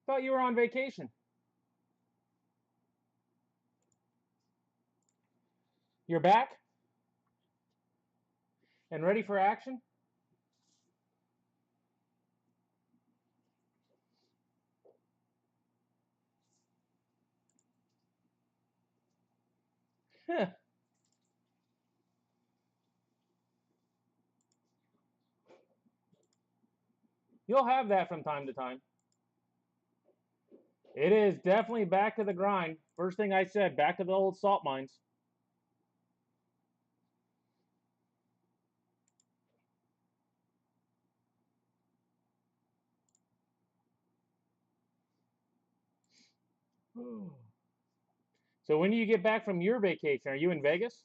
Thought you were on vacation. You're back and ready for action? Huh. You'll have that from time to time. It is definitely back to the grind. First thing I said, back to the old salt mines. So when do you get back from your vacation? Are you in Vegas?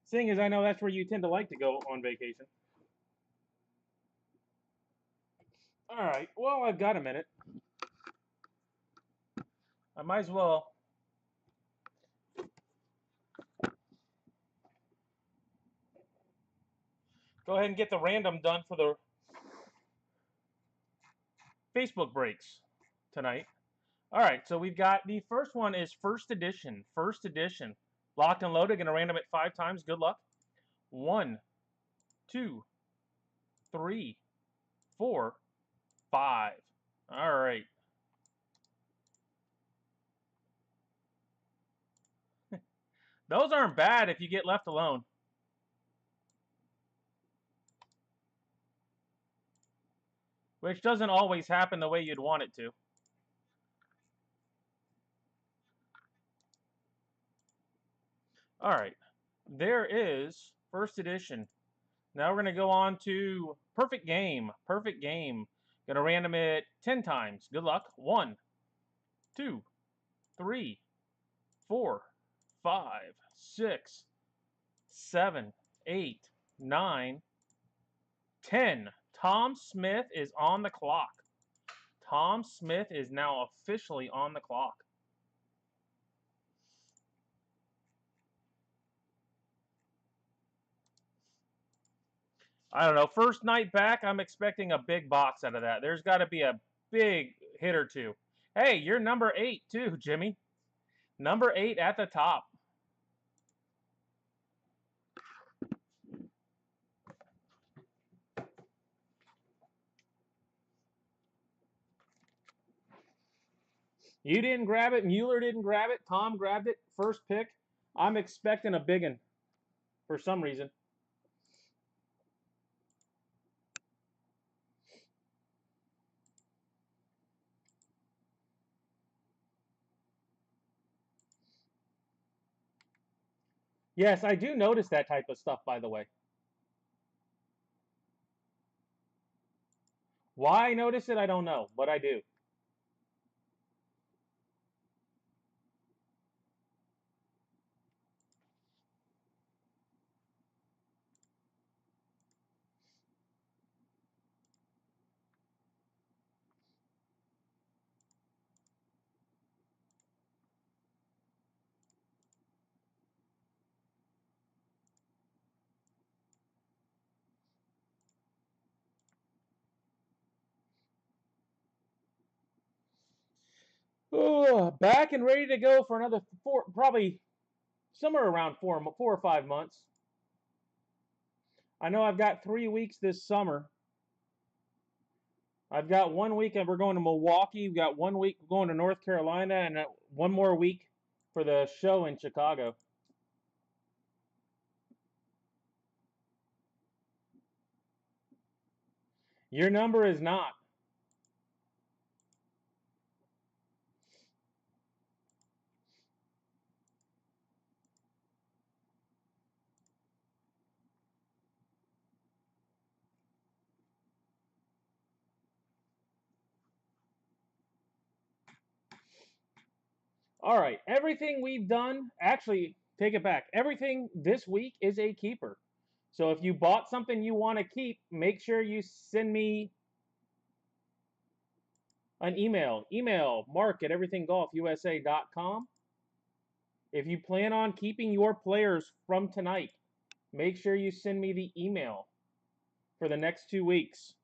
Seeing as I know that's where you tend to like to go on vacation. All right. Well, I've got a minute. I might as well go ahead and get the random done for the Facebook breaks tonight. All right. So we've got the first one is first edition. First edition. Locked and loaded. Going to random it 5 times. Good luck. 1, 2, 3, 4, 5. All right. Those aren't bad if you get left alone. Which doesn't always happen the way you'd want it to. All right. There is first edition. Now we're going to go on to perfect game. Perfect game. Going to random it 10 times. Good luck. 1, 2, 3, 4, 5, 6, 7, 8, 9, 10. Tom Smith is on the clock. Tom Smith is now officially on the clock. I don't know. First night back, I'm expecting a big box out of that. There's got to be a big hit or two. Hey, you're number 8 too, Jimmy. Number 8 at the top. You didn't grab it. Mueller didn't grab it. Tom grabbed it. First pick. I'm expecting a big one for some reason. Yes, I do notice that type of stuff, by the way. Why I notice it, I don't know, but I do. Oh, back and ready to go for another 4, probably somewhere around 4 or 5 months. I know I've got 3 weeks this summer. I've got 1 week and we're going to Milwaukee. We've got 1 week going to North Carolina and 1 more week for the show in Chicago. Your number is not. All right, everything we've done, actually, take it back. Everything this week is a keeper. So if you bought something you want to keep, make sure you send me an email. Email mark@everythinggolfusa.com. If you plan on keeping your players from tonight, make sure you send me the email for the next 2 weeks.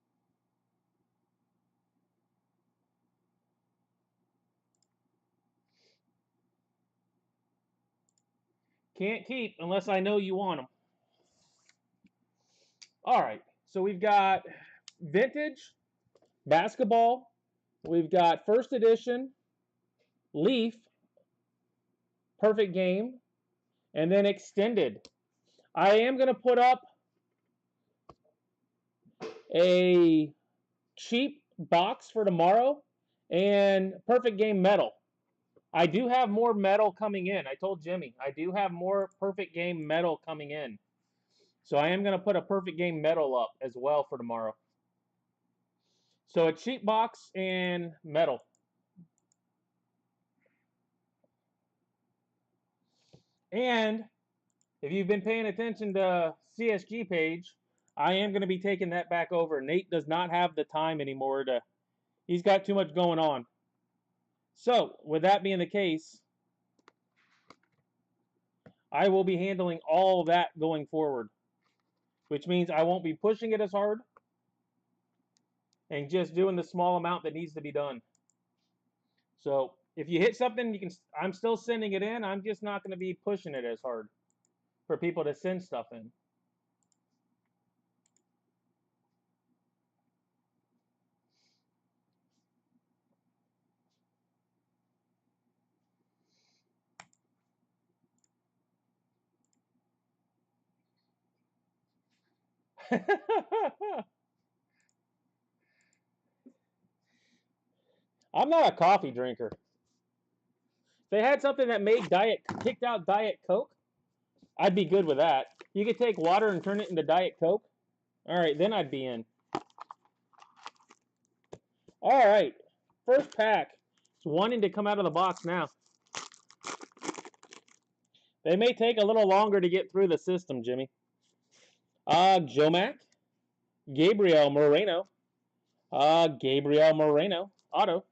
Can't keep unless I know you want them. All right, so we've got vintage basketball. We've got first edition Leaf, perfect game, and then extended. I am going to put up a cheap box for tomorrow and perfect game metal. I do have more metal coming in. I told Jimmy I do have more perfect game metal coming in. So I am going to put a perfect game metal up as well for tomorrow. So a cheap box and metal. And if you've been paying attention to CSG page, I am going to be taking that back over. Nate does not have the time anymore to, he's got too much going on. So with that being the case, I will be handling all that going forward, which means I won't be pushing it as hard and just doing the small amount that needs to be done. So if you hit something, you can. I'm still sending it in. I'm just not going to be pushing it as hard for people to send stuff in. I'm not a coffee drinker. If they had something that made kicked out Diet Coke, I'd be good with that. You could take water and turn it into Diet Coke. All right, then I'd be in. All right, first pack. It's wanting to come out of the box now. They may take a little longer to get through the system, Jimmy. Jomac, Gabriel Moreno, Gabriel Moreno, auto.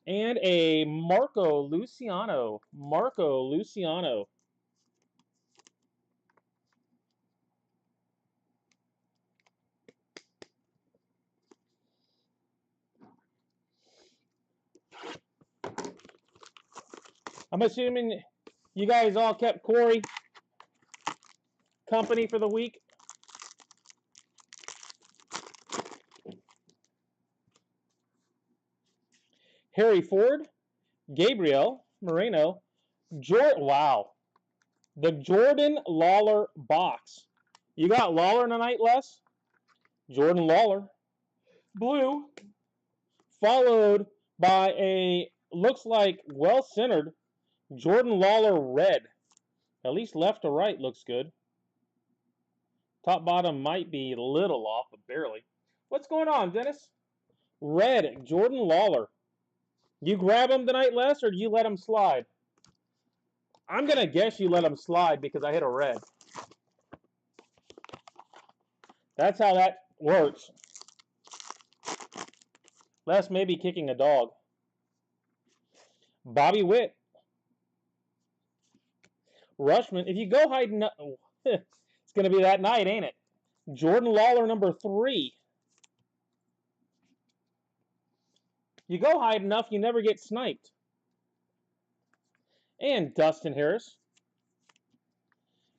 And a Marco Luciano. Marco Luciano. I'm assuming you guys all kept Corey company for the week. Harry Ford, Gabriel Moreno, wow. The Jordan Lawler box. You got Lawler tonight, Les? Jordan Lawler. Blue. Followed by a, looks like, well-centered Jordan Lawler red. At least left to right looks good. Top bottom might be a little off, but barely. What's going on, Dennis? Red, Jordan Lawler. You grab him tonight, Les, or do you let him slide? I'm going to guess you let him slide because I hit a red. That's how that works. Les may be kicking a dog. Bobby Witt. Rushman. If you go hiding, it's going to be that night, ain't it? Jordan Lawler, number 3. You go hide enough, you never get sniped. And Dustin Harris.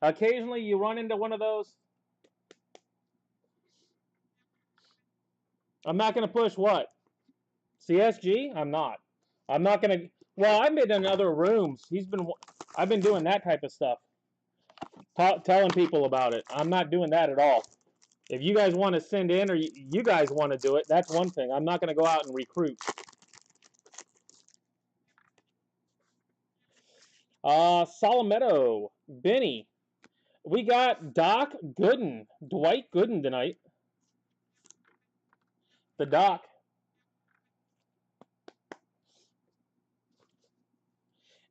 Occasionally you run into one of those. I'm not going to push what? CSG? I'm not. I'm not going to. Well, I've been in other rooms. I've been doing that type of stuff. Telling people about it. I'm not doing that at all. If you guys want to send in or you guys want to do it, that's one thing. I'm not going to go out and recruit. Solometto, Benny. We got Doc Gooden, Dwight Gooden tonight. The Doc.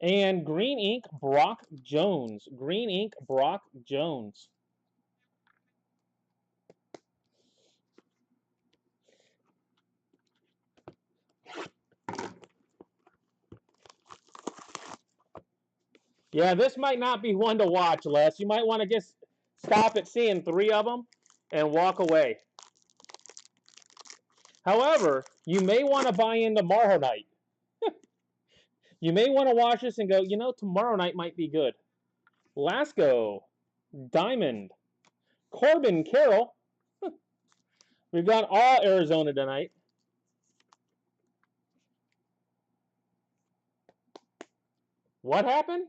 And green ink, Brock Jones. Green ink, Brock Jones. Yeah, this might not be one to watch, Les. You might want to just stop at seeing 3 of them and walk away. However, you may want to buy in tomorrow night. You may want to watch this and go, you know, tomorrow night might be good. Lasco, Diamond, Corbin Carroll. We've got all Arizona tonight. What happened?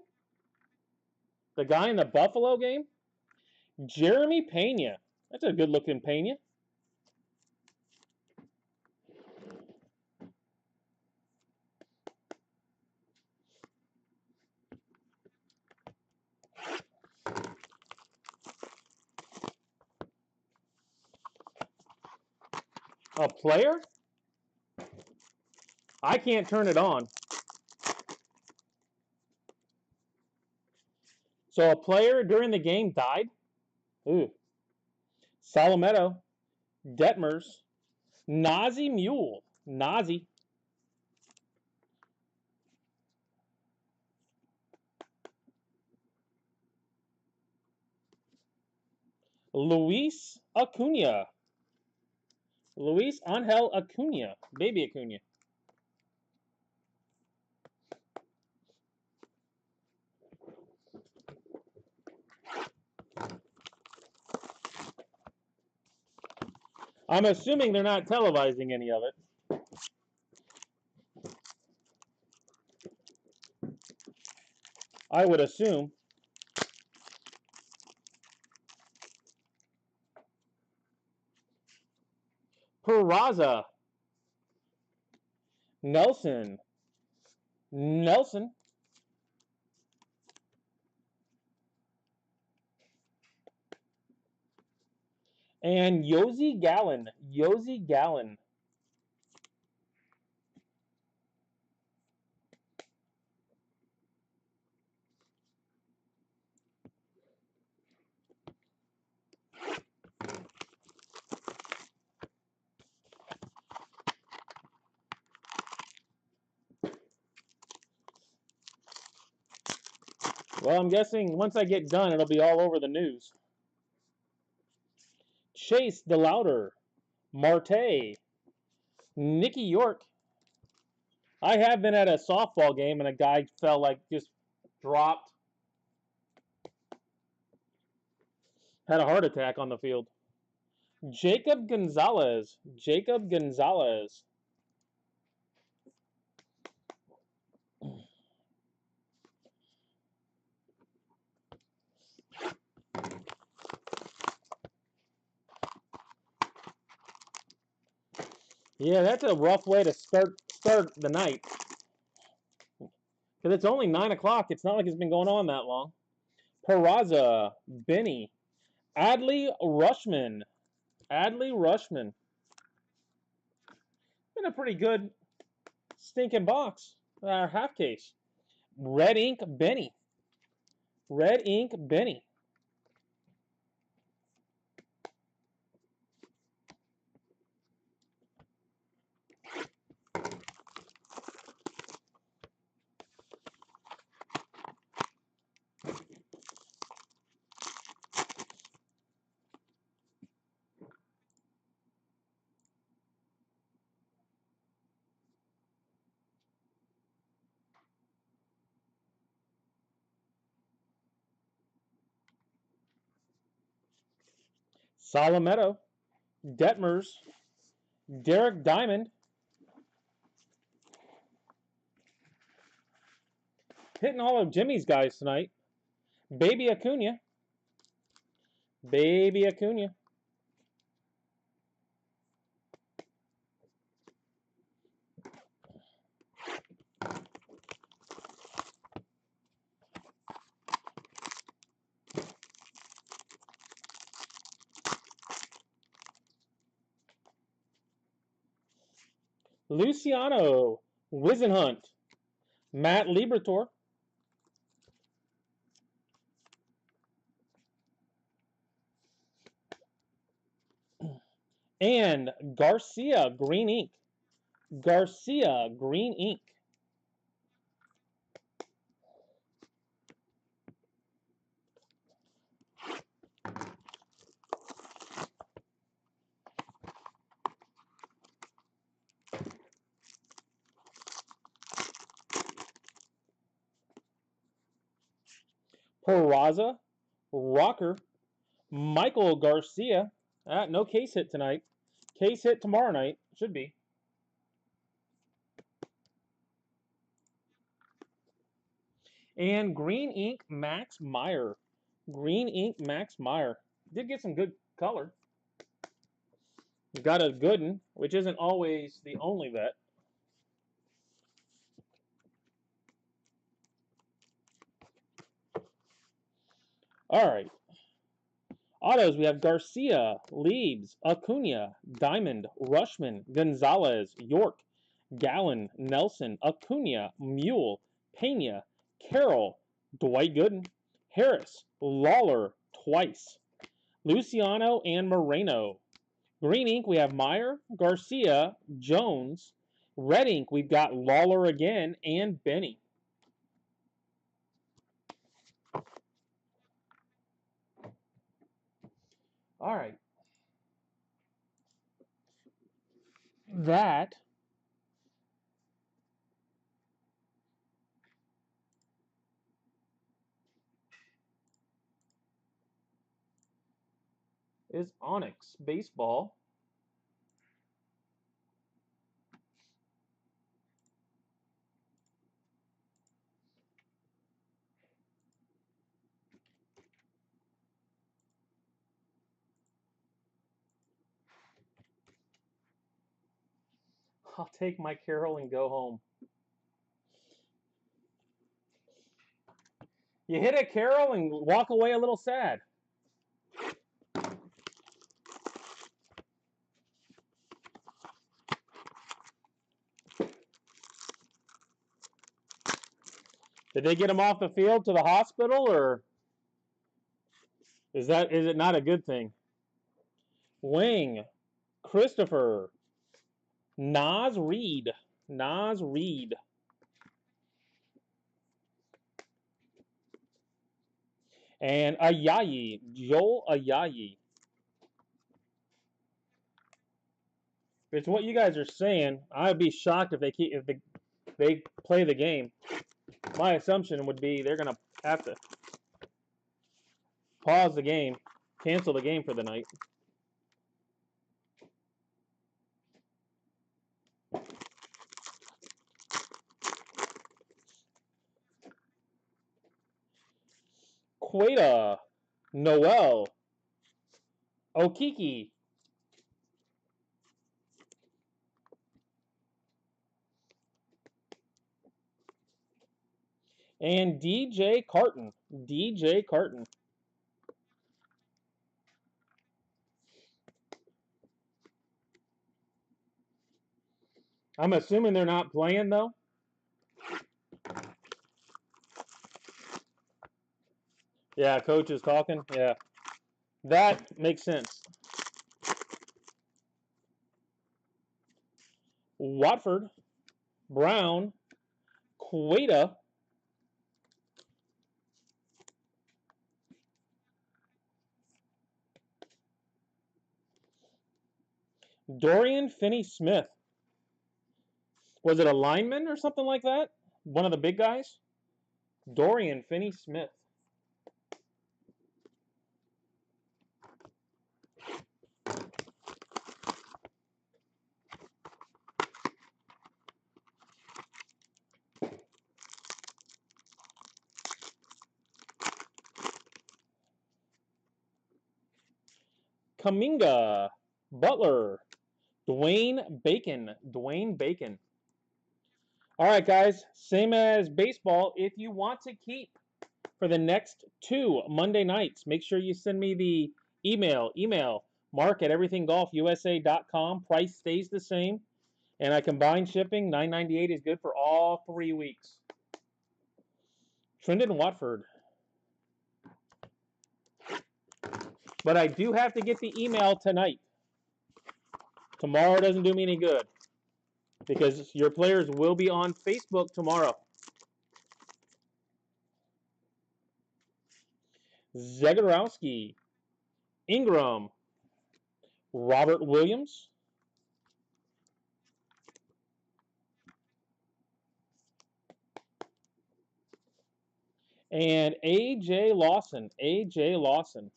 The guy in the Buffalo game? Jeremy Pena. That's a good-looking Pena. A player? I can't turn it on. So a player during the game died? Ooh. Salametto, Detmers, Nazi Mule. Nazi. Luis Acuna. Luis Angel Acuna. Baby Acuna. I'm assuming they're not televising any of it. I would assume. Peraza. Nelson. Nelson. And Yosi Gallon. Yosi Gallon. Well, I'm guessing once I get done, it'll be all over the news. Chase DeLauder. Marte. Nicky York. I have been at a softball game and a guy fell like just dropped. Had a heart attack on the field. Jacob Gonzalez. Jacob Gonzalez. Yeah, that's a rough way to start the night. Because it's only 9 o'clock. It's not like it's been going on that long. Peraza. Benny. Adley Rushman. Adley Rushman. Been a pretty good stinking box. Half case. Red ink Benny. Red ink Benny. Salametto. Detmers. Derek Diamond. Hitting all of Jimmy's guys tonight. Baby Acuna. Baby Acuna. Luciano Wisenhunt. Matt Liberatore. And Garcia Green Ink. Garcia Green Ink. Peraza, Rocker, Michael Garcia. No case hit tonight. Case hit tomorrow night. Should be. And Green Ink Max Meyer. Green Ink Max Meyer. Did get some good color. Got a good one, which isn't always the only vet. All right. Autos, we have Garcia, Leibs, Acuna, Diamond, Rushman, Gonzalez, York, Gallen, Nelson, Acuna, Mule, Pena, Carroll, Dwight Gooden, Harris, Lawler, twice, Luciano, and Moreno. Green ink, we have Meyer, Garcia, Jones. Red ink, we've got Lawler again, and Benny. All right. That is Onyx Baseball. I'll take my Carroll and go home. You hit a Carroll and walk away a little sad. Did they get him off the field to the hospital, or is it not a good thing? Wing, Christopher, Nas Reed, and Ayayi, Joel Ayayi. If it's what you guys are saying, I'd be shocked if they play the game. My assumption would be they're gonna have to pause the game, cancel the game for the night. Queta, Noel, Okiki, and DJ Carton. DJ Carton. I'm assuming they're not playing, though. Yeah, coach is talking. Yeah. That makes sense. Watford, Brown, Queta, Dorian Finney-Smith. Was it a lineman or something like that? One of the big guys? Dorian Finney-Smith. Kaminga, Butler, Dwayne Bacon. All right, guys, same as baseball. If you want to keep for the next 2 Monday nights, make sure you send me the email, mark@everythinggolfusa.com. Price stays the same. And I combined shipping, $9.98 is good for all 3 weeks. Trendon Watford. But I do have to get the email tonight. Tomorrow doesn't do me any good, because your players will be on Facebook tomorrow. Zegarowski, Ingram, Robert Williams, and A.J. Lawson. A.J. Lawson.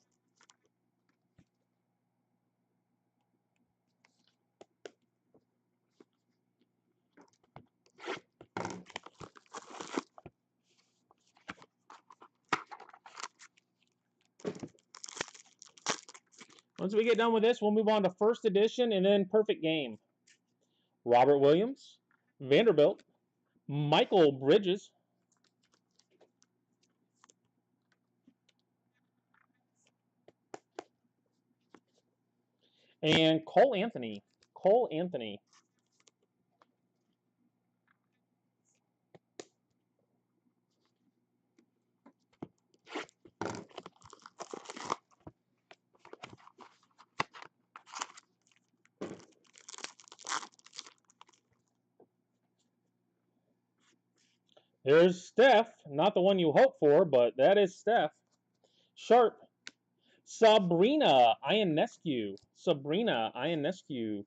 Once we get done with this, we'll move on to first edition and then perfect game. Robert Williams, Vanderbilt, Michael Bridges, and Cole Anthony. Cole Anthony. There's Steph, not the one you hope for, but that is Steph. Sharp, Sabrina Ionescu. Sabrina Ionescu.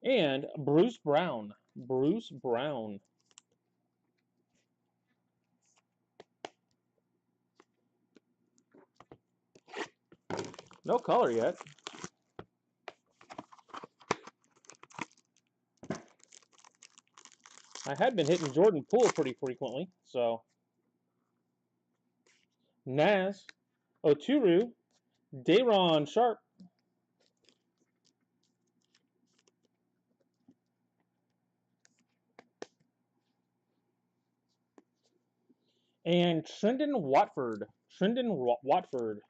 And Bruce Brown. Bruce Brown. No color yet. I had been hitting Jordan Poole pretty frequently, so. Naz, Oturu, Day'Ron Sharp, and Trendon Watford. Trendon Watford.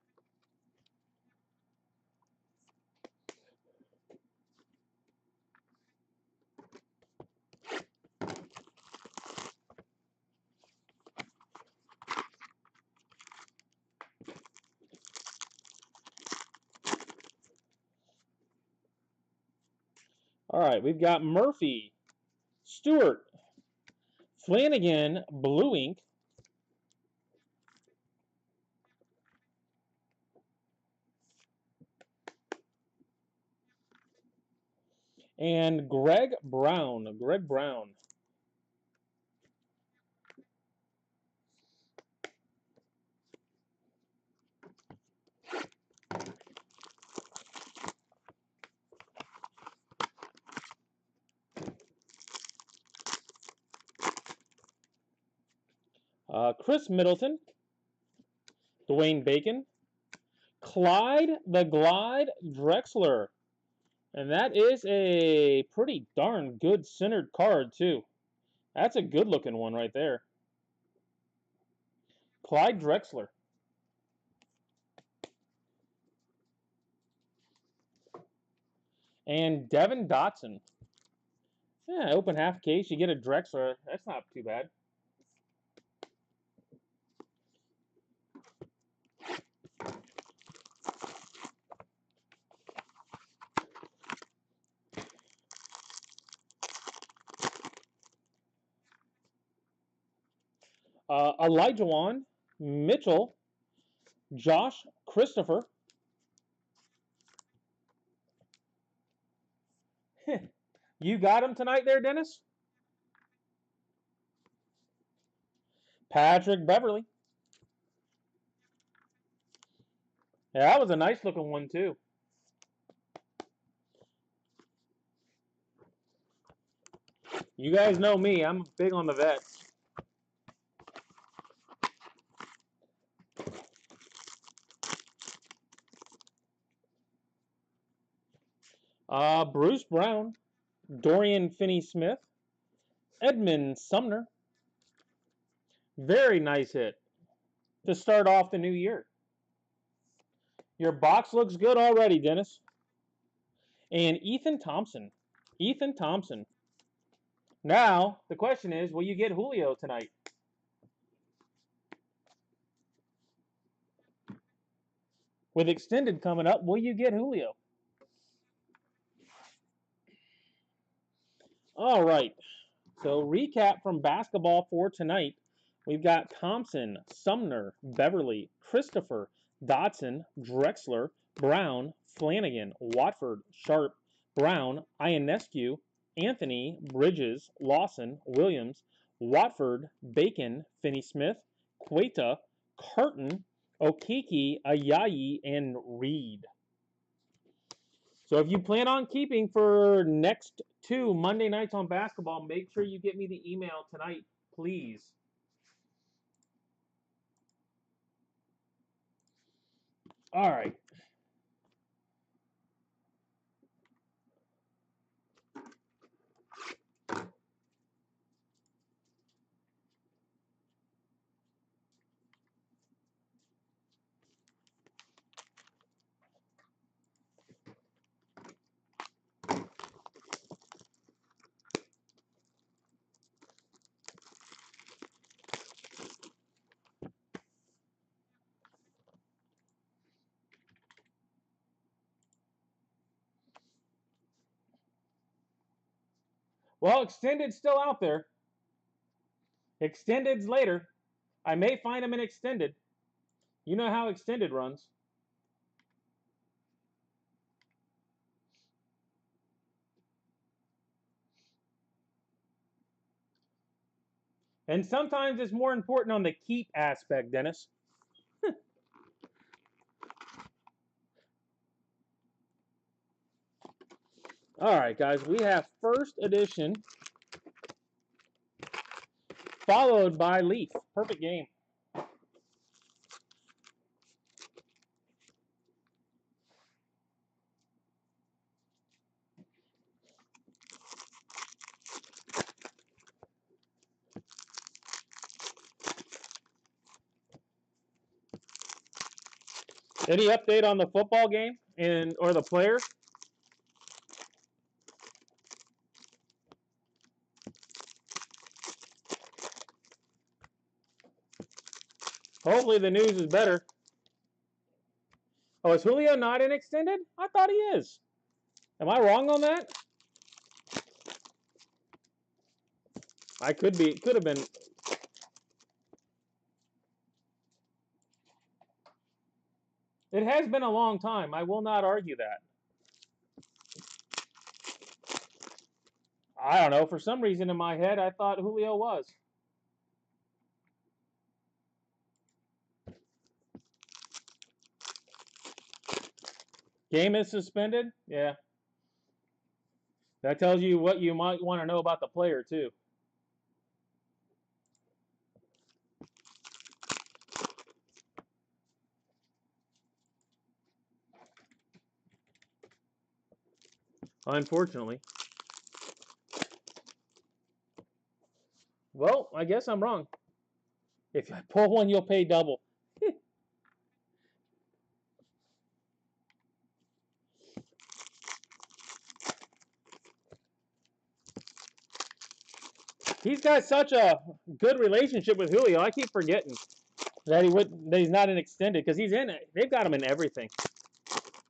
All right, we've got Murphy, Stewart, Flanagan, Blue Ink, and Greg Brown. Greg Brown. Chris Middleton, Dwayne Bacon, Clyde the Glide Drexler. And that is a pretty darn good centered card, too. That's a good looking one right there. Clyde Drexler. And Devin Dotson. Yeah, open half case, you get a Drexler. That's not too bad. Elijah Mitchell, Josh Christopher. You got him tonight there, Dennis? Patrick Beverly. Yeah, that was a nice looking one, too. You guys know me. I'm big on the vets. Bruce Brown, Dorian Finney-Smith, Edmund Sumner. Very nice hit to start off the new year. Your box looks good already, Dennis. And Ethan Thompson. Ethan Thompson. Now, the question is, will you get Julio tonight? With extended coming up, will you get Julio? All right. So, recap from basketball for tonight. We've got Thompson, Sumner, Beverly, Christopher, Dotson, Drexler, Brown, Flanagan, Watford, Sharp, Brown, Ionescu, Anthony, Bridges, Lawson, Williams, Watford, Bacon, Finney-Smith, Queta, Carton, Okeke, Ayayi, and Reed. So if you plan on keeping for next 2 Monday nights on basketball, make sure you get me the email tonight, please. All right. Well, Extended's still out there. Extended's later. I may find them in Extended. You know how Extended runs. And sometimes it's more important on the keep aspect, Dennis. All right, guys. We have first edition followed by Leaf. Perfect game. Any update on the football game or the players? Hopefully the news is better. Oh, is Julio not in Extended? I thought he is. Am I wrong on that? I could be. Could have been. It has been a long time. I will not argue that. I don't know. For some reason in my head, I thought Julio was. Game is suspended? Yeah. That tells you what you might want to know about the player, too. Unfortunately. Well, I guess I'm wrong. If I pull one, you'll pay double. He's got such a good relationship with Julio. I keep forgetting that he's not in Extended because he's in it. They've got him in everything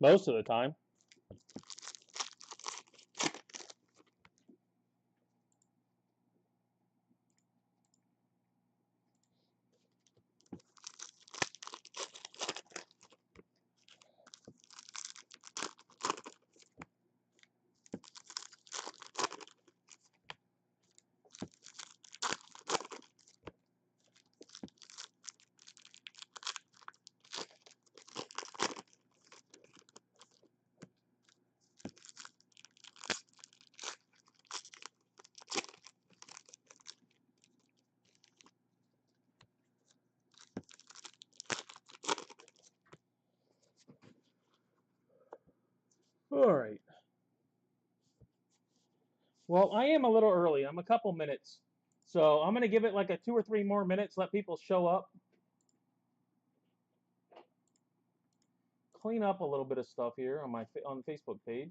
most of the time. All right. Well, I am a little early. I'm a couple minutes. So I'm going to give it like a 2 or 3 more minutes, let people show up. clean up a little bit of stuff here on the Facebook page.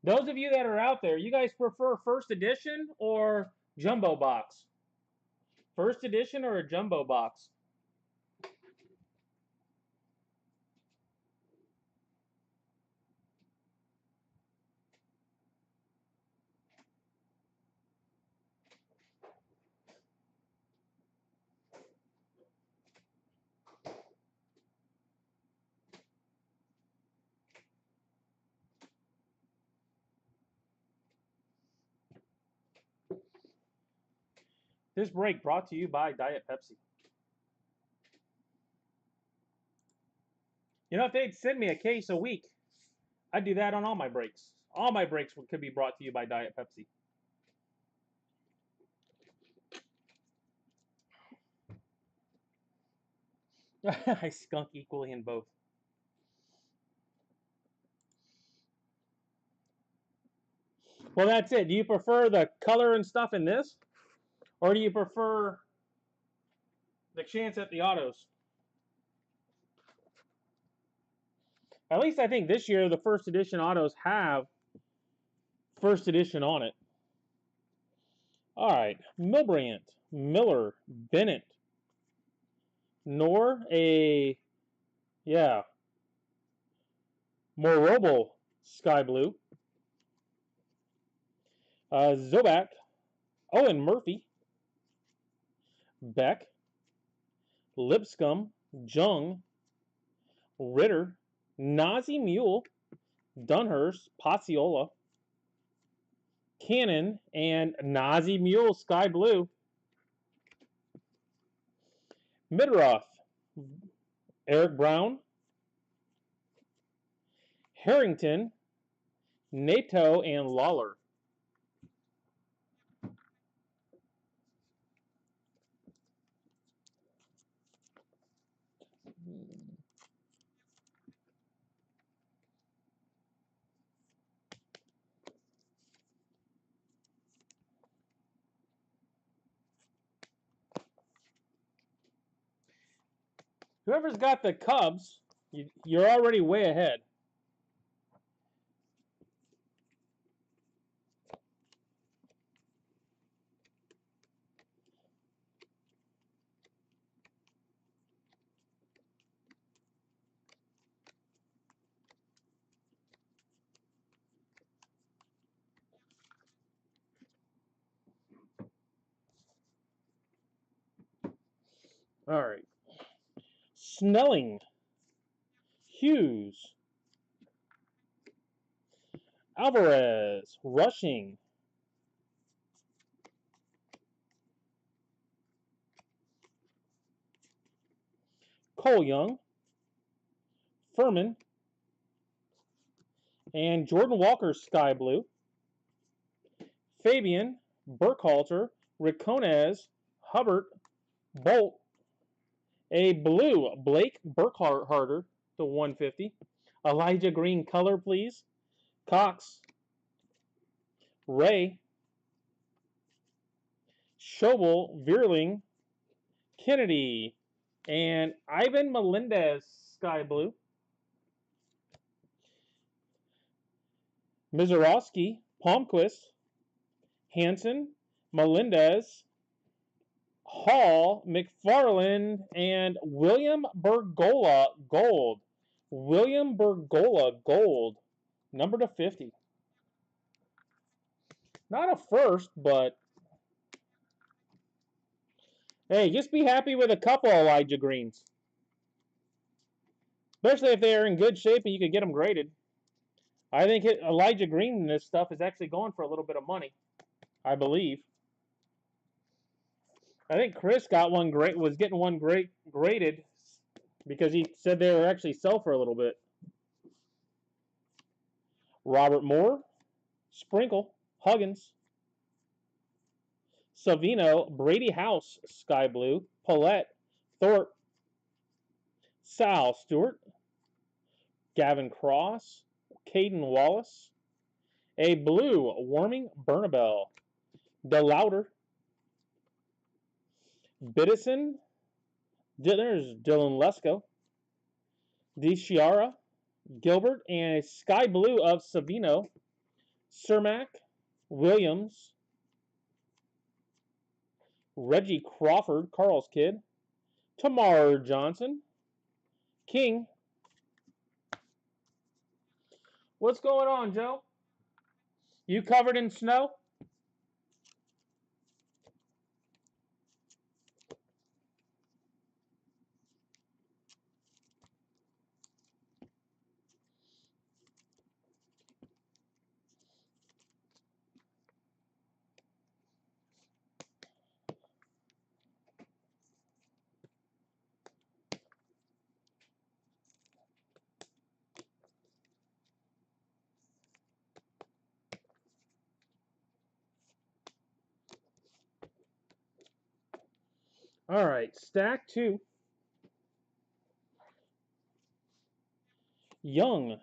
Those of you that are out there, you guys prefer first edition or jumbo box? First edition or a jumbo box? This break brought to you by Diet Pepsi. You know, if they'd send me a case a week, I'd do that on all my breaks. All my breaks could be brought to you by Diet Pepsi. I skunk equally in both. Well, that's it. Do you prefer the color and stuff in this? Or do you prefer the chance at the autos? At least I think this year the first edition autos have first edition on it. All right. Milbrandt, Miller, Bennett, Nor, Morobo, Sky Blue, Zobak, Owen Murphy, Beck, Lipscomb, Jung, Ritter, Nazi Mule, Dunhurst, Paciola, Cannon, and Nazi Mule Sky Blue. Midroth, Eric Brown, Harrington, Nato, and Lawler. Whoever's got the Cubs, you're already way ahead. All right. Snelling, Hughes, Alvarez, Rushing, Cole Young, Furman, and Jordan Walker Sky Blue, Fabian, Burkhalter, Ricones, Hubbard, Bolt, a blue Blake Burkharter to 150, Elijah Green color please, Cox, Ray, Schobel, Vierling, Kennedy, and Ivan Melendez Sky Blue. Mizorowski, Palmquist, Hanson, Melendez, Hall, McFarland, and William Bergola Gold. William Bergola Gold, number to 50. Not a first, but hey, just be happy with a couple Elijah Greens. Especially if they are in good shape and you could get them graded. I think Elijah Green in this stuff is actually going for a little bit of money, I believe. I think Chris got one great, was getting one graded because he said they were actually sell for a little bit. Robert Moore, Sprinkle, Huggins. Savino, Brady House, Sky Blue. Paulette, Thorpe. Sal Stewart. Gavin Cross. Caden Wallace. A blue, Warming Bernabel. DeLauder. Biddison. There's Dylan Lesko. DeChiara. Gilbert. And a sky blue of Savino. Cermak. Williams. Reggie Crawford, Carl's kid. Tamar Johnson. King. What's going on, Joe? You covered in snow? All right, stack 2. Young,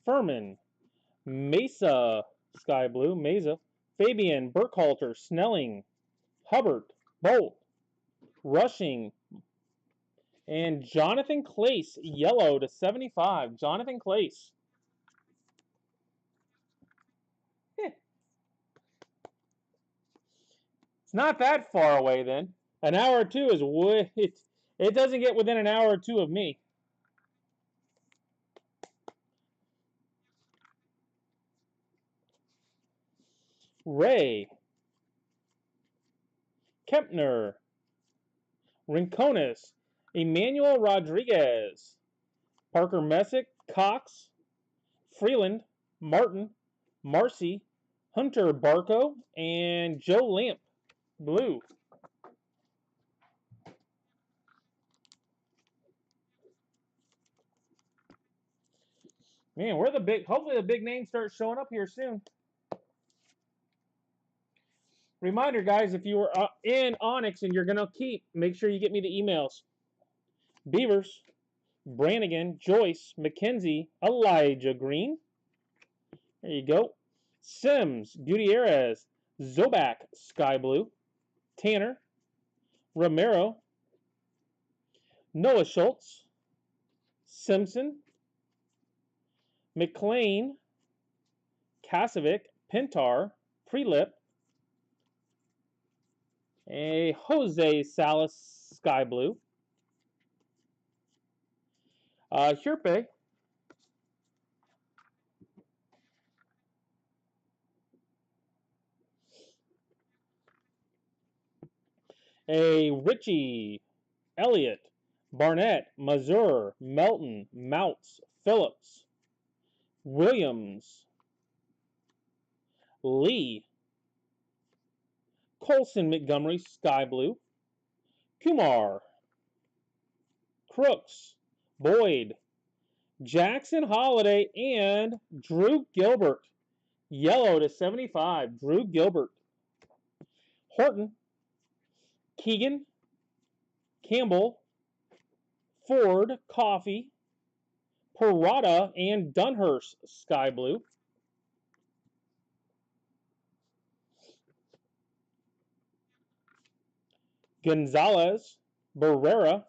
Furman, Mesa, Sky Blue, Mesa, Fabian, Burkhalter, Snelling, Hubbard, Bolt, Rushing, and Jonathan Clace, yellow to 75. Jonathan Clace. It's not that far away then. An hour or two is way, it doesn't get within an hour or two of me. Ray, Kempner, Rincones, Emmanuel Rodriguez, Parker Messick, Cox, Freeland, Martin, Marcy, Hunter Barco, and Joe Lamp, blue. Man, we're the big, hopefully the big names start showing up here soon. Reminder, guys, if you were in Onyx and you're going to keep, make sure you get me the emails. Beavers, Brannigan, Joyce, McKenzie, Elijah Green. There you go. Sims, Gutierrez, Zobak, Sky Blue. Tanner, Romero, Noah Schultz, Simpson, McLean, Kasovic, Pintar, Prelip, a Jose Salas, Sky Blue. Hurpe, a Richie, Elliott, Barnett, Mazur, Melton, Mounts, Phillips, Williams, Lee, Colson Montgomery, Sky Blue, Kumar, Crooks, Boyd, Jackson Holiday, and Drew Gilbert. Yellow to 75, Drew Gilbert. Horton, Keegan, Campbell, Ford, Coffee, Parada, and Dunhurst, Sky Blue. Gonzalez, Barrera,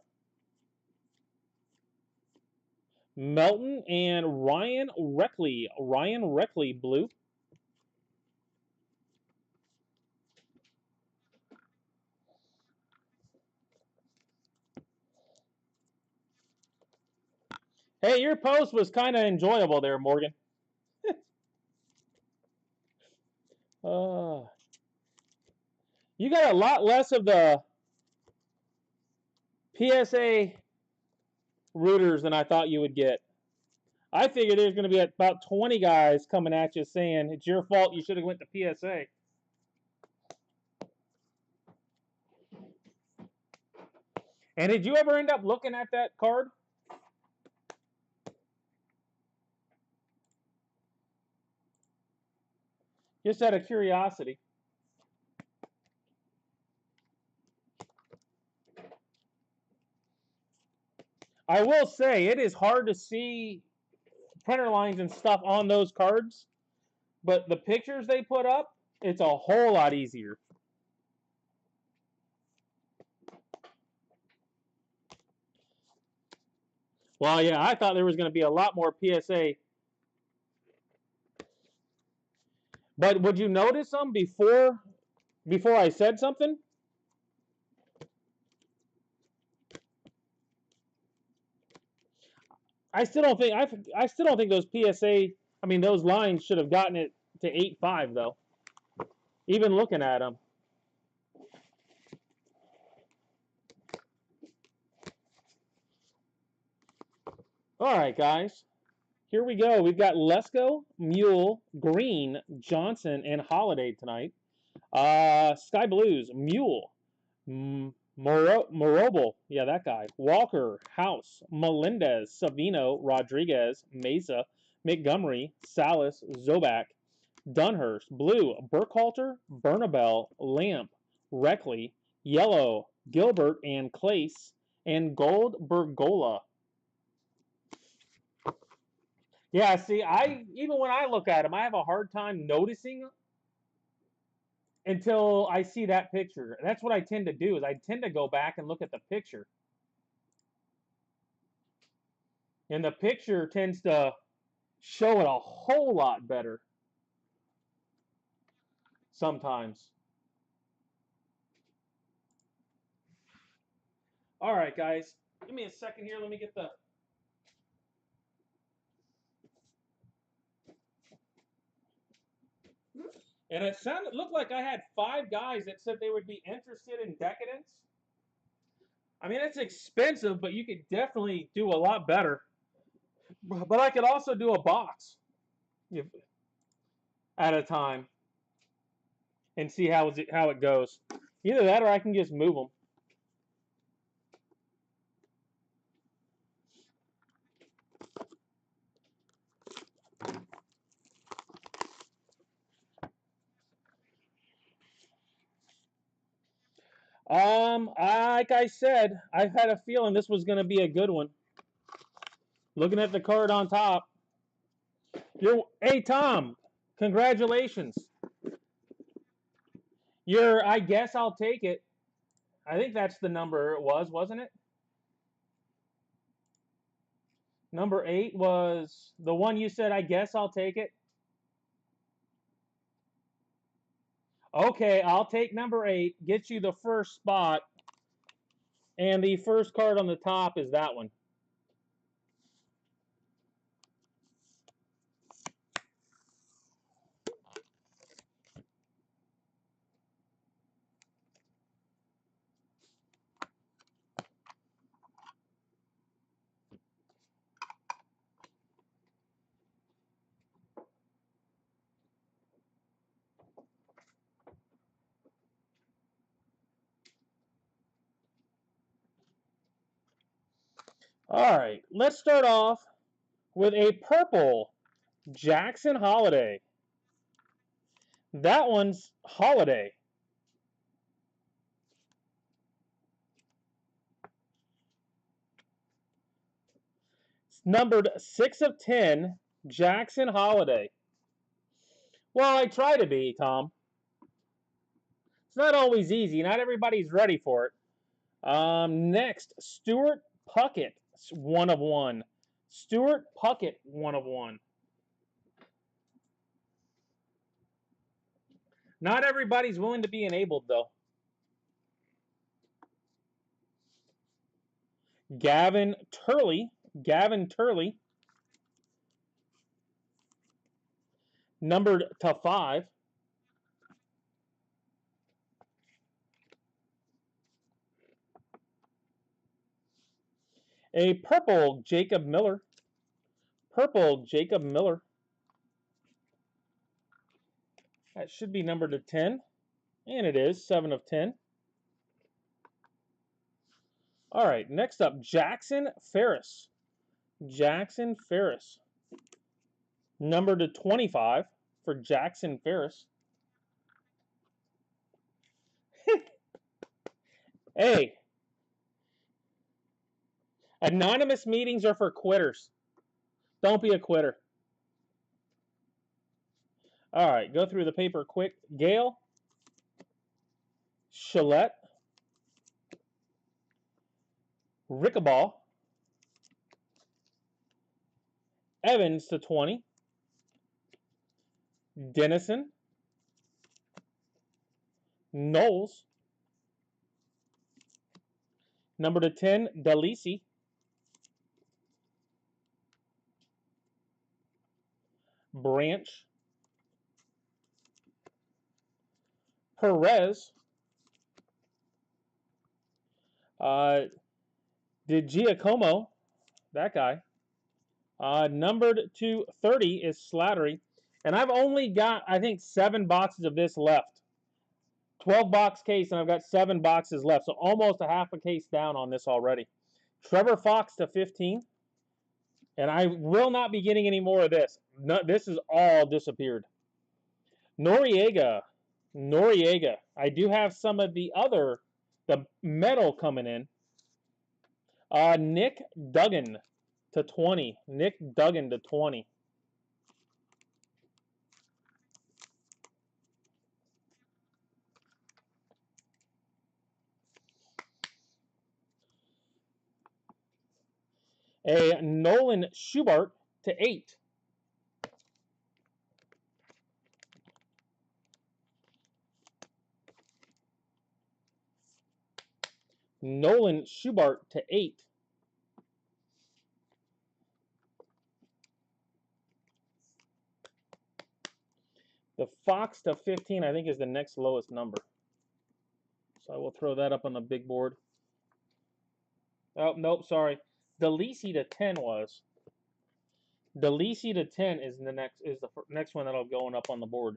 Melton, and Ryan Reckley. Ryan Reckley, blue. Hey, your post was kind of enjoyable there, Morgan. You got a lot less of the PSA rooters than I thought you would get. I figured there's going to be about 20 guys coming at you saying it's your fault, you should have went to PSA. And did you ever end up looking at that card? Just out of curiosity. I will say it is hard to see printer lines and stuff on those cards, but the pictures they put up, it's a whole lot easier. Well, yeah, I thought there was going to be a lot more PSA. But would you notice them before I said something? I still don't think those PSA, I mean those lines should have gotten it to 8.5 though. Even looking at them. All right, guys. Here we go. We've got Lesko, Mule, Green, Johnson, and Holiday tonight. Sky Blues, Mule, Morobel, yeah, that guy. Walker, House, Melendez, Savino, Rodriguez, Mesa, Montgomery, Salas, Zobak, Dunhurst, Blue, Burkhalter, Bernabel, Lamp, Reckley, Yellow, Gilbert, and Clace, and Gold, Bergola. Yeah, see, even when I look at him, I have a hard time noticing until I see that picture. That's what I tend to do, is I tend to go back and look at the picture. And the picture tends to show it a whole lot better sometimes. All right, guys. Give me a second here. Let me get the... And it looked like I had 5 guys that said they would be interested in Decadence. I mean, it's expensive, but you could definitely do a lot better. But I could also do a box at a time and see how it goes. Either that or I can just move them. Like I said, I had a feeling this was going to be a good one. Looking at the card on top. Hey, Tom, congratulations. I guess I'll take it. I think that's the number it was, wasn't it? Number 8 was the one you said, I guess I'll take it. Okay, I'll take number 8, get you the first spot, and the first card on the top is that one. All right, let's start off with a purple Jackson Holiday. That one's Holiday. It's numbered 6 of 10, Jackson Holiday. Well, I try to be, Tom. It's not always easy. Not everybody's ready for it. Next, Stuart Puckett, 1 of 1. Stuart Puckett, 1 of 1. Not everybody's willing to be enabled, though. Gavin Turley, numbered to 5. A purple Jacob Miller. That should be numbered to 10. And it is, 7 of 10. All right, next up, Jackson Ferris. Numbered to 25 for Jackson Ferris. Hey, anonymous meetings are for quitters. Don't be a quitter. All right, go through the paper quick. Gale, Shalette, Rickaball, Evans to 20, Dennison, Knowles, number to 10, Delisi, Branch, Perez, DiGiacomo, that guy. Numbered to 30 is Slattery. And I've only got, I think, 7 boxes of this left. 12-box case, and I've got 7 boxes left. So almost a half a case down on this already. Trevor Fox to 15. And I will not be getting any more of this. No, this is all disappeared. Noriega. I do have some of the metal coming in. Nick Duggan to 20. Nick Duggan to 20. A Nolan Schubart to 8. Nolan Schubart to 8. The Fox to 15, I think, is the next lowest number. So I will throw that up on the big board. Oh, nope, sorry. Delisi to 10 was. Delisi to 10 is the next one that'll going up on the board.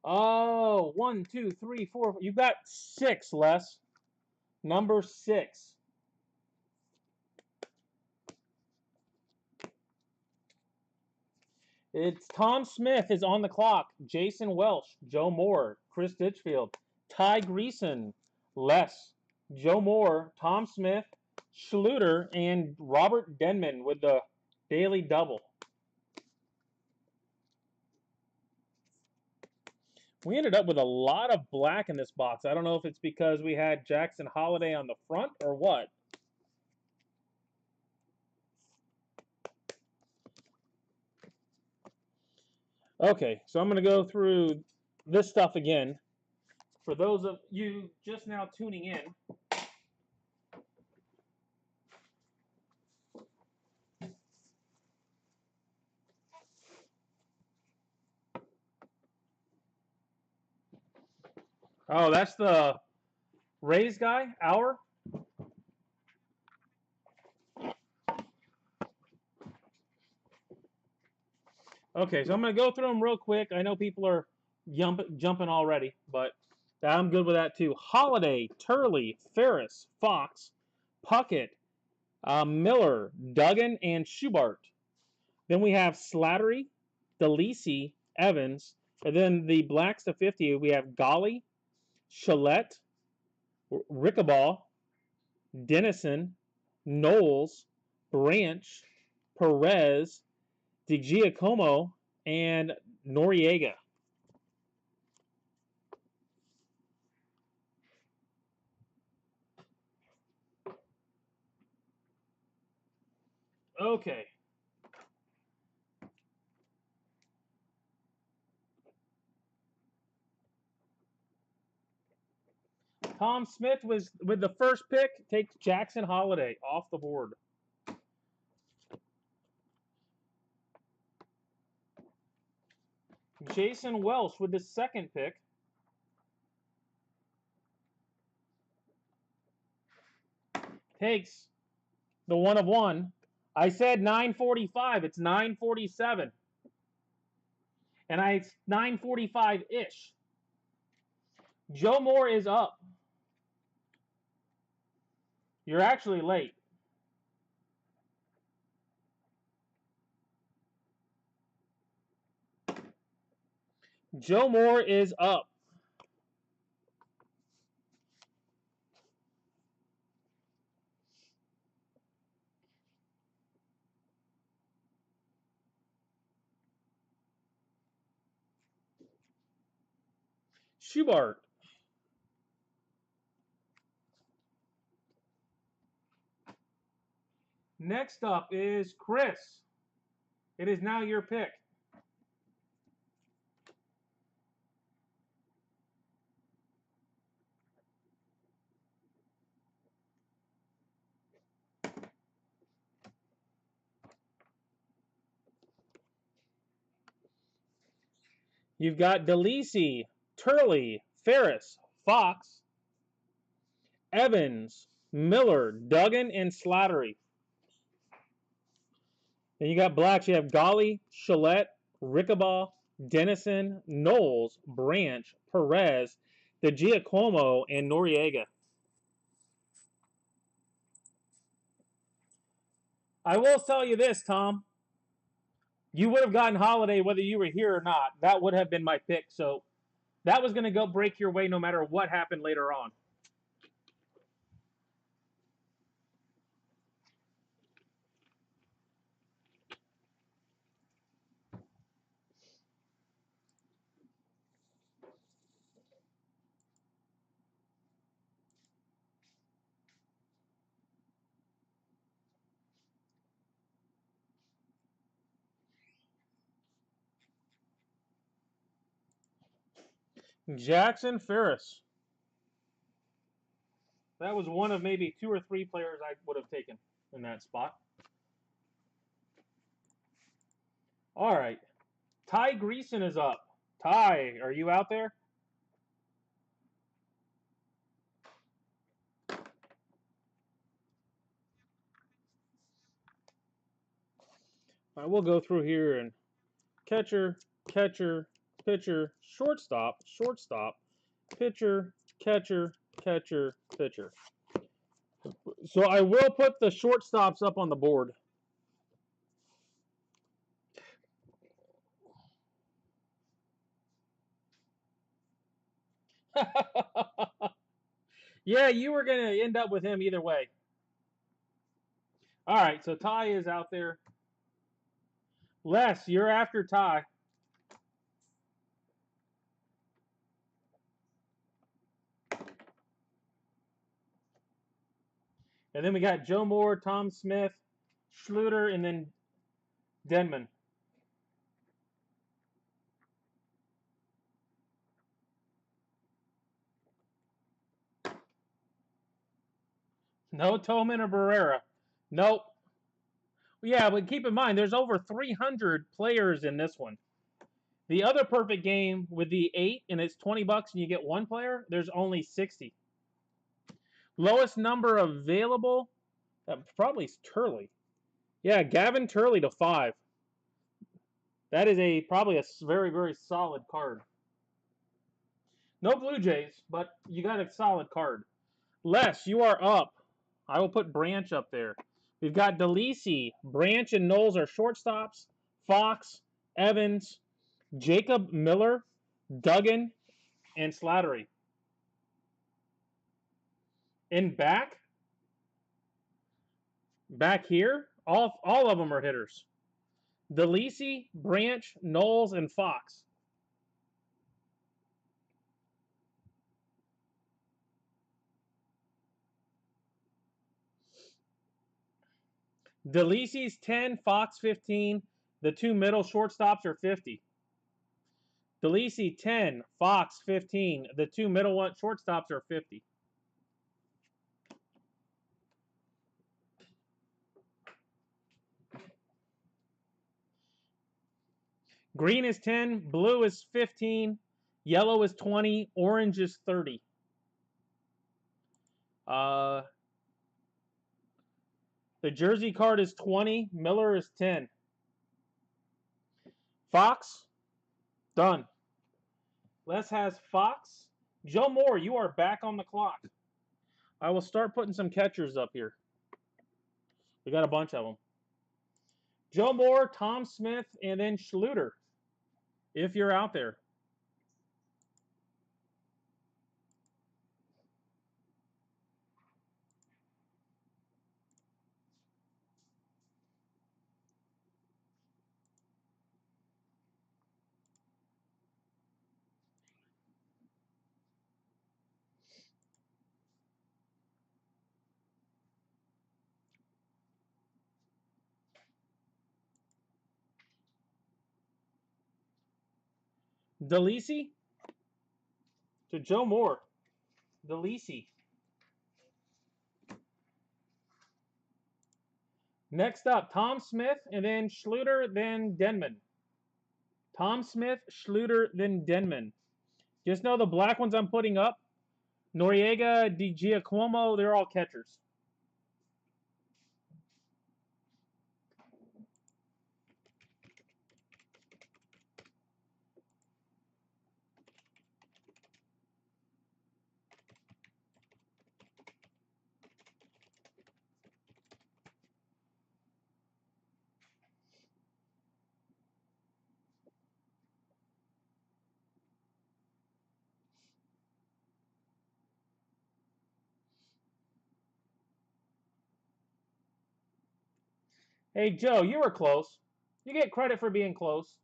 Oh, 1, 2, 3, 4. You've got 6, Les. Number 6. It's Tom Smith is on the clock. Jason Welsh, Joe Moore, Chris Ditchfield, Ty Greason, Les, Joe Moore, Tom Smith, Schluter, and Robert Denman with the daily double. We ended up with a lot of black in this box. I don't know if it's because we had Jackson Holiday on the front or what. Okay, so I'm going to go through this stuff again. For those of you just now tuning in, oh, that's the Rays guy, Hour. Okay, so I'm going to go through them real quick. I know people are jumping already, but I'm good with that too. Holiday, Turley, Ferris, Fox, Puckett, Miller, Duggan, and Schubart. Then we have Slattery, Delisi, Evans, and then the blacks to 50, we have Golly, Shalette, Rickaball, Dennison, Knowles, Branch, Perez, DiGiacomo, and Noriega. Okay. Tom Smith was with the first pick, takes Jackson Holiday off the board. Jason Welsh with the second pick takes the 1 of 1. I said 945. It's 947. And it's 945-ish. Joe Moore is up. You're actually late. Joe Moore is up. Schubart. Next up is Chris. It is now your pick. You've got DeLisi, Turley, Ferris, Fox, Evans, Miller, Duggan, and Slattery. Then you got blacks. You have Golly, Chalette, Rickabaugh, Dennison, Knowles, Branch, Perez, DeGiacomo, and Noriega. I will tell you this, Tom. You would have gotten Holiday whether you were here or not. That would have been my pick. So that was going to go break your way no matter what happened later on. Jackson Ferris. That was one of maybe 2 or 3 players I would have taken in that spot. All right. Ty Greason is up. Ty, are you out there? I will go through here and catcher, catcher, pitcher, shortstop, shortstop, pitcher, catcher, catcher, pitcher. So I will put the shortstops up on the board. Yeah, you were going to end up with him either way. All right, so Ty is out there. Les, you're after Ty. And then we got Joe Moore, Tom Smith, Schluter, and then Denman. No Tolman or Barrera. Nope. Yeah, but keep in mind, there's over 300 players in this one. The other perfect game with the 8 and it's $20 and you get 1 player, there's only 60. Lowest number available, probably is Turley. Yeah, Gavin Turley to 5. That is probably a very, very solid card. No Blue Jays, but you got a solid card. Les, you are up. I will put Branch up there. We've got DeLisi. Branch and Knowles are shortstops. Fox, Evans, Jacob Miller, Duggan, and Slattery. In back here, all of them are hitters. DeLisi, Branch, Knowles, and Fox. DeLisi's 10, Fox 15. The 2 middle shortstops are 50. DeLisi 10, Fox 15. The 2 middle shortstops are 50. Green is 10, blue is 15, yellow is 20, orange is 30. The jersey card is 20, Miller is 10. Fox, done. Les has Fox. Joe Moore, you are back on the clock. I will start putting some catchers up here. We got a bunch of them. Joe Moore, Tom Smith, and then Schluter, if you're out there. DeLisi to Joe Moore. DeLisi. Next up, Tom Smith, and then Schluter, then Denman. Tom Smith, Schluter, then Denman. Just know the black ones I'm putting up, Noriega, DiGiacomo, they're all catchers. Hey, Joe, you were close. You get credit for being close.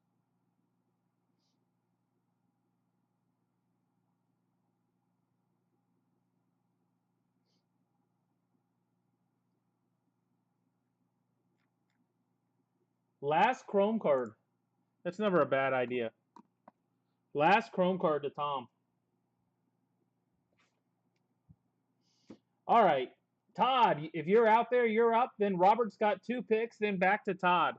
Last Chrome card. That's never a bad idea. Last Chrome card to Tom. All right. Todd, if you're out there, you're up. Then Robert's got 2 picks. Then back to Todd.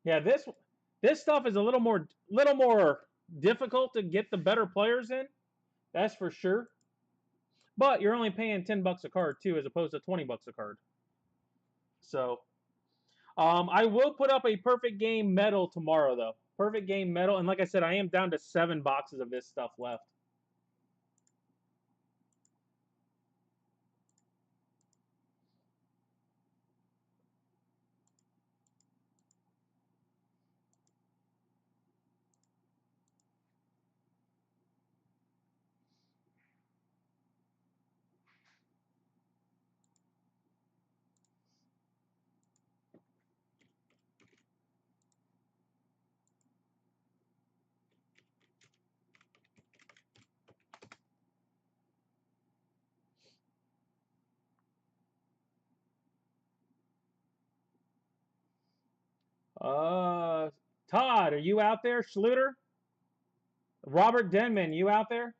Yeah, this stuff is a little more difficult to get the better players in. That's for sure. But you're only paying $10 a card too, as opposed to $20 a card. So, I will put up a perfect game medal tomorrow, though. Perfect game medal, and like I said, I am down to 7 boxes of this stuff left. Todd, are you out there? Schluter? Robert Denman, you out there?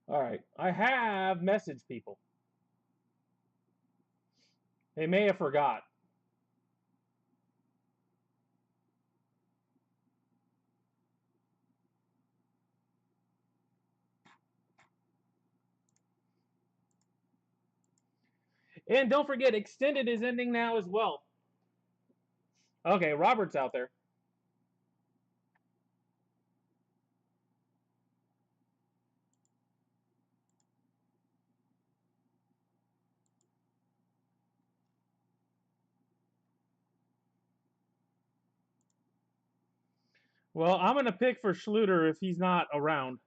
All right. I have messaged people. They may have forgot. And don't forget, Extended is ending now as well. Okay, Robert's out there. Well, I'm going to pick for Schluter if he's not around.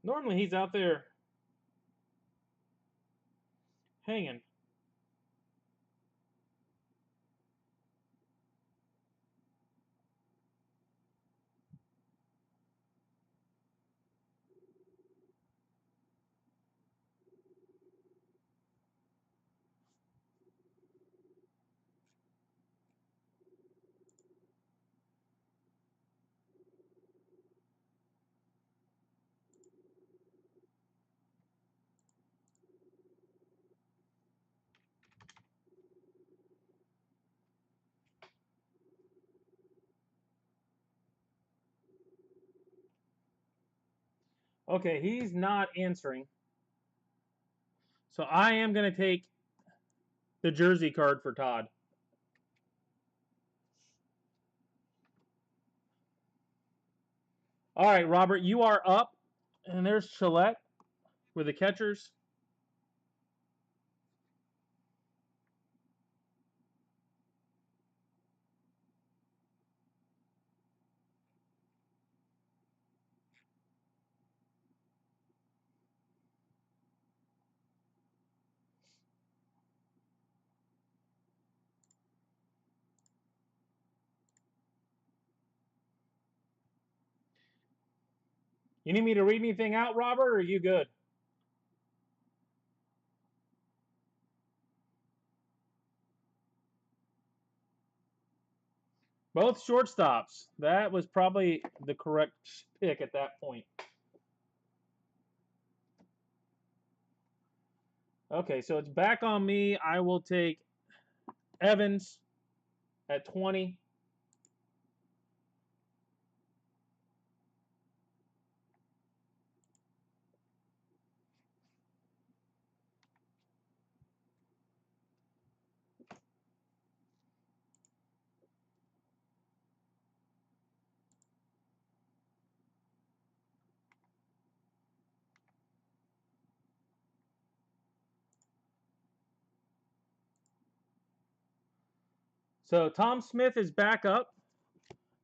Normally he's out there hanging. Okay, he's not answering. So I am going to take the jersey card for Todd. All right, Robert, you are up. And there's Gillette with the catchers. You need me to read anything out, Robert, or are you good? Both shortstops. That was probably the correct pick at that point. Okay, so it's back on me. I will take Evans at 20. So Tom Smith is back up.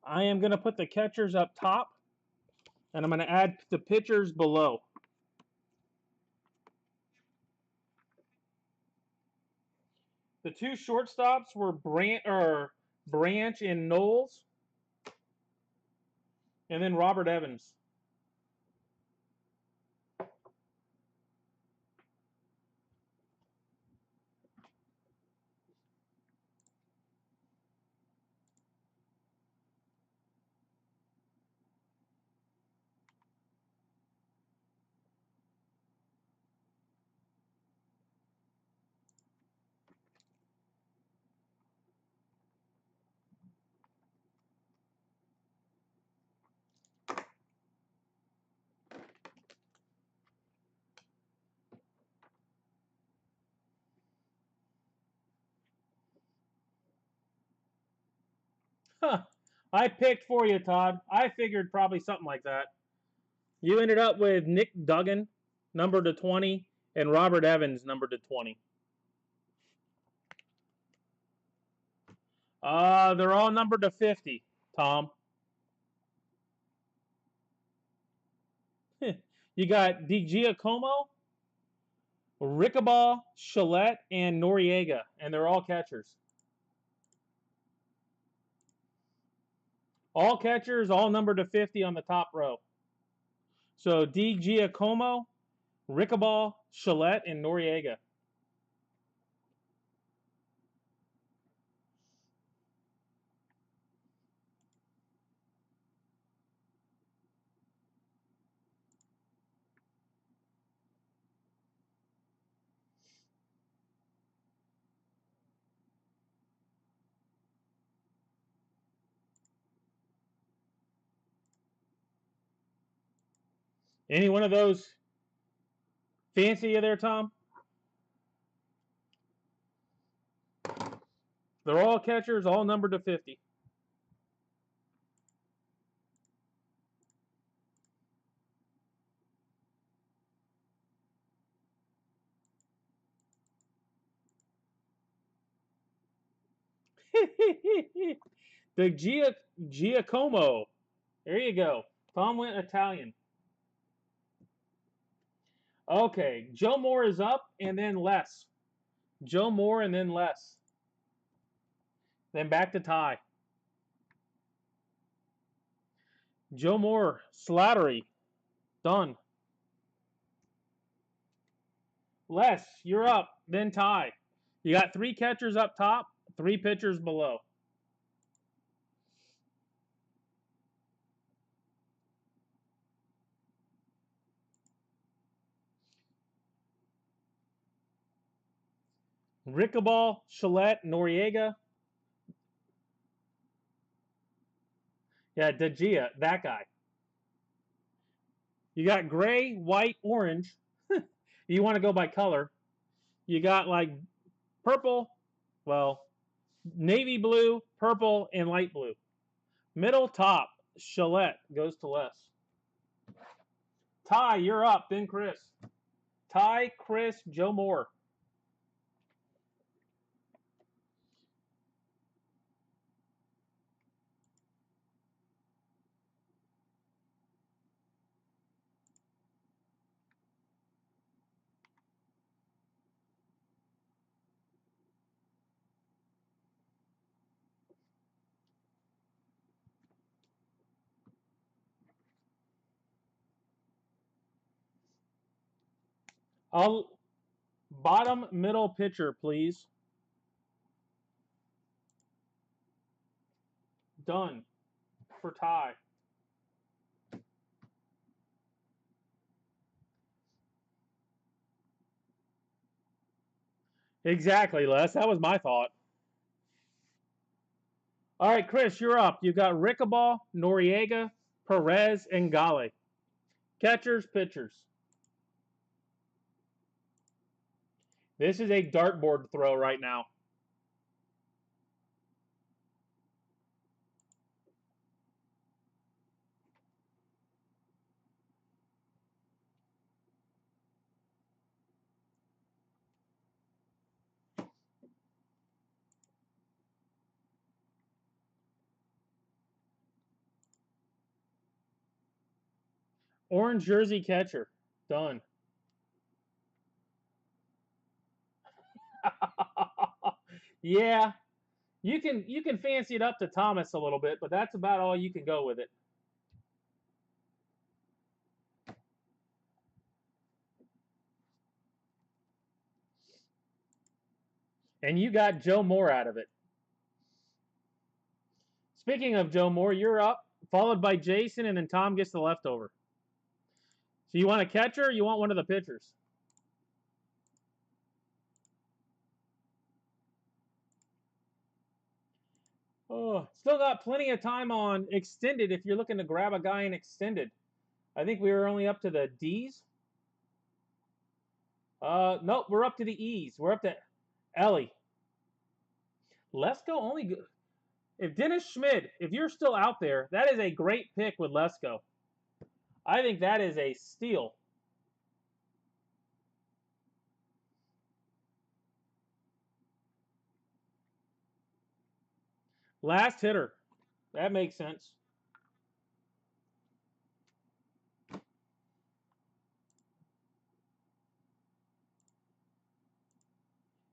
I am going to put the catchers up top, and I'm going to add the pitchers below. The two shortstops were Branch and Knowles, and then Robert Evans. Huh. I picked for you, Todd. I figured probably something like that. You ended up with Nick Duggan, number to 20, and Robert Evans, number to 20. They're all numbered to 50, Tom. You got DiGiacomo, Rickabaugh, Gillette, and Noriega, and they're all catchers. All catchers, all numbered to 50 on the top row. So DiGiacomo, Rickabaugh, Gillette, and Noriega. Any one of those fancy you there, Tom? They're all catchers, all numbered to 50. The Giacomo. There you go. Tom went Italian. Okay, Joe Moore is up, and then Les. Joe Moore, and then Les. Then back to Ty. Joe Moore, Slattery. Done. Les, you're up. Then Ty. You got 3 catchers up top, 3 pitchers below. Rickabaugh, Gillette, Noriega. Yeah, DeGia, that guy. You got gray, white, orange. You want to go by color. You got like purple, well, navy blue, purple, and light blue. Middle top, Shalette goes to Les. Ty, you're up. Then Chris. Ty, Chris, Joe Moore. I'll bottom middle pitcher, please. Done for Ty. Exactly, Les. That was my thought. All right, Chris, you're up. You've got Rickleball, Noriega, Perez, and Gale. Catchers, pitchers. This is a dartboard throw right now. Orange jersey catcher. Done. Yeah. You can fancy it up to Thomas a little bit, but that's about all you can go with it. And you got Joe Moore out of it. Speaking of Joe Moore, you're up, followed by Jason, and then Tom gets the leftover. So you want a catcher or you want one of the pitchers? Oh, still got plenty of time on extended if you're looking to grab a guy in extended. I think we were only up to the D's. Nope, we're up to the E's. We're up to Ellie. Lesko only good. If Dennis Schmidt, if you're still out there, that is a great pick with Lesko. I think that is a steal. Last hitter. That makes sense.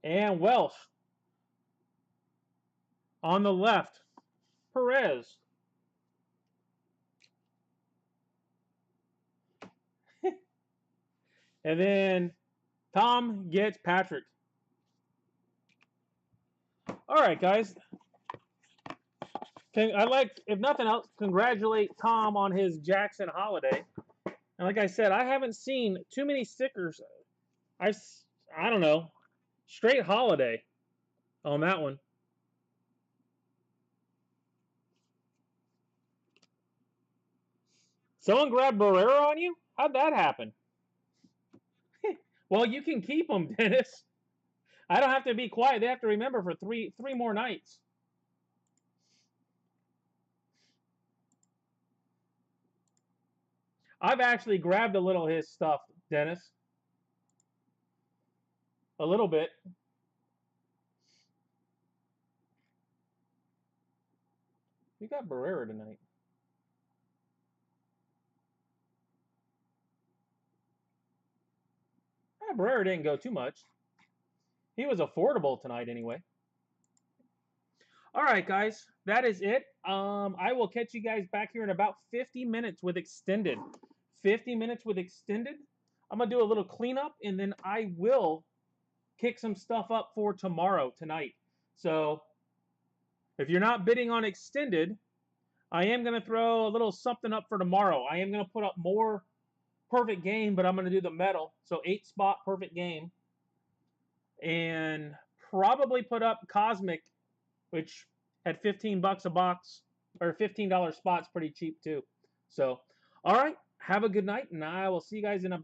And Welsh. On the left, Perez. And then Tom gets Patrick. All right, guys. I'd like, if nothing else, congratulate Tom on his Jackson holiday. And like I said, I haven't seen too many stickers. I don't know, straight holiday on that one. Someone grabbed Barrera on you? How'd that happen? Well, you can keep them, Dennis. I don't have to be quiet. They have to remember for three more nights. I've actually grabbed a little of his stuff, Dennis. A little bit. We got Barrera tonight. Barrera didn't go too much. He was affordable tonight anyway. All right, guys. That is it. I will catch you guys back here in about 50 minutes with Extended. 50 minutes with Extended. I'm going to do a little cleanup, and then I will kick some stuff up for tomorrow, tonight. So if you're not bidding on Extended, I am going to throw a little something up for tomorrow. I am going to put up more perfect game, but I'm going to do the metal. So 8-spot perfect game. And probably put up Cosmic, which had $15 a box, or $15 spots, pretty cheap too. So, all right. Have a good night, and I will see you guys in a